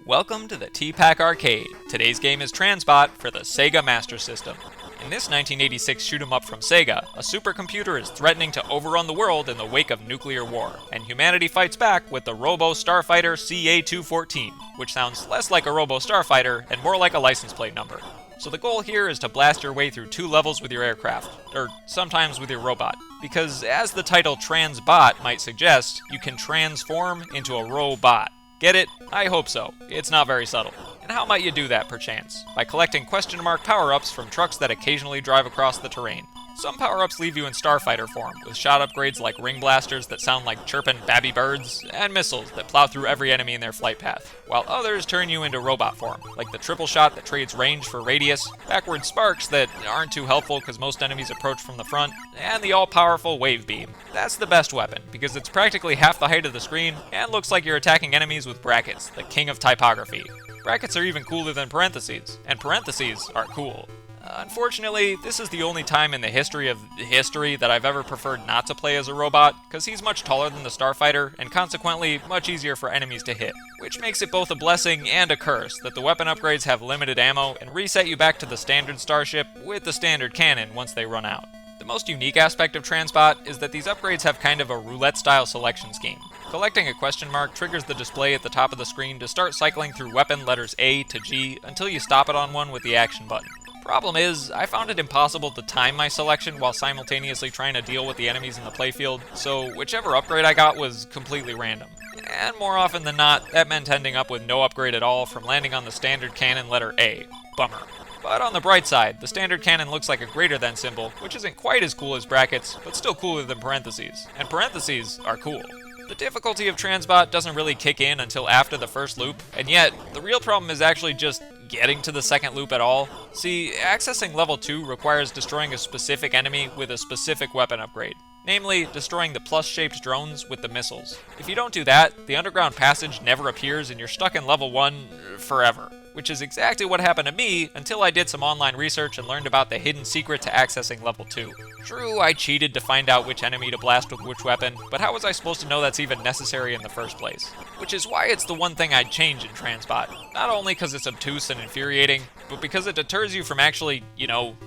Welcome to the T-Pac Arcade. Today's game is Transbot for the Sega Master System. In this 1986 shoot-'em-up from Sega, a supercomputer is threatening to overrun the world in the wake of nuclear war, and humanity fights back with the Robo-Starfighter CA-214, which sounds less like a Robo-Starfighter and more like a license plate number. So the goal here is to blast your way through 2 levels with your aircraft, or sometimes with your robot, because as the title Transbot might suggest, you can transform into a robot. Get it? I hope so. It's not very subtle. And how might you do that, perchance? By collecting question mark power-ups from trucks that occasionally drive across the terrain. Some power-ups leave you in starfighter form, with shot upgrades like ring blasters that sound like chirpin' babby birds, and missiles that plow through every enemy in their flight path, while others turn you into robot form, like the triple shot that trades range for radius, backward sparks that aren't too helpful because most enemies approach from the front, and the all-powerful wave beam. That's the best weapon, because it's practically half the height of the screen, and looks like you're attacking enemies with brackets, the king of typography. Brackets are even cooler than parentheses, and parentheses are cool. Unfortunately, this is the only time in the history of history that I've ever preferred not to play as a robot, because he's much taller than the starfighter, and consequently much easier for enemies to hit, which makes it both a blessing and a curse that the weapon upgrades have limited ammo and reset you back to the standard starship with the standard cannon once they run out. The most unique aspect of Transbot is that these upgrades have kind of a roulette-style selection scheme. Collecting a question mark triggers the display at the top of the screen to start cycling through weapon letters A to G until you stop it on one with the action button. Problem is, I found it impossible to time my selection while simultaneously trying to deal with the enemies in the playfield, so whichever upgrade I got was completely random. And more often than not, that meant ending up with no upgrade at all from landing on the standard cannon letter A. Bummer. But on the bright side, the standard cannon looks like a greater than symbol, which isn't quite as cool as brackets, but still cooler than parentheses. And parentheses are cool. The difficulty of Transbot doesn't really kick in until after the first loop, and yet, the real problem is actually just getting to the second loop at all. See, accessing level 2 requires destroying a specific enemy with a specific weapon upgrade. Namely, destroying the plus-shaped drones with the missiles. If you don't do that, the underground passage never appears and you're stuck in level 1 forever. Which is exactly what happened to me until I did some online research and learned about the hidden secret to accessing level 2. True, I cheated to find out which enemy to blast with which weapon, but how was I supposed to know that's even necessary in the first place? Which is why it's the one thing I'd change in Transbot. Not only because it's obtuse and infuriating, but because it deters you from actually,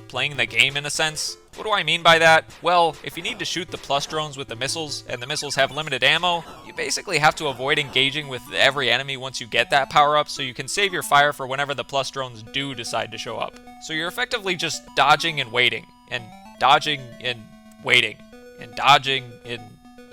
playing the game in a sense. What do I mean by that? Well, if you need to shoot the plus drones with the missiles, and the missiles have limited ammo, you basically have to avoid engaging with every enemy once you get that power-up so you can save your fire for whenever the plus drones do decide to show up. So you're effectively just dodging and waiting, and dodging and waiting, and dodging and...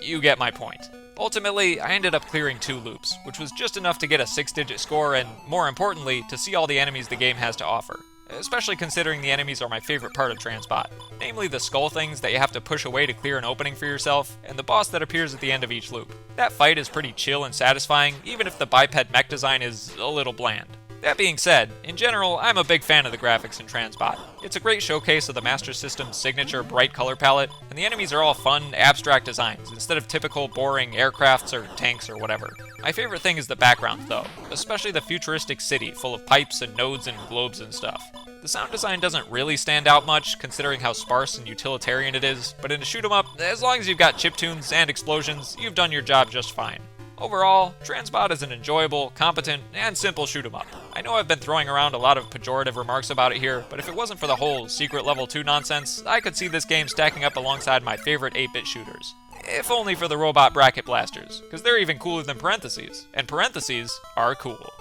you get my point. Ultimately, I ended up clearing 2 loops, which was just enough to get a 6-digit score and, more importantly, to see all the enemies the game has to offer. Especially considering the enemies are my favorite part of Transbot, namely the skull things that you have to push away to clear an opening for yourself, and the boss that appears at the end of each loop. That fight is pretty chill and satisfying, even if the biped mech design is a little bland. That being said, in general, I'm a big fan of the graphics in Transbot. It's a great showcase of the Master System's signature bright color palette, and the enemies are all fun, abstract designs, instead of typical boring aircrafts or tanks or whatever. My favorite thing is the background, though, especially the futuristic city full of pipes and nodes and globes and stuff. The sound design doesn't really stand out much, considering how sparse and utilitarian it is, but in a shoot-'em-up, as long as you've got chiptunes and explosions, you've done your job just fine. Overall, Transbot is an enjoyable, competent, and simple shoot-'em-up. I know I've been throwing around a lot of pejorative remarks about it here, but if it wasn't for the whole secret level 2 nonsense, I could see this game stacking up alongside my favorite 8-bit shooters. If only for the robot bracket blasters, because they're even cooler than parentheses, and parentheses are cool.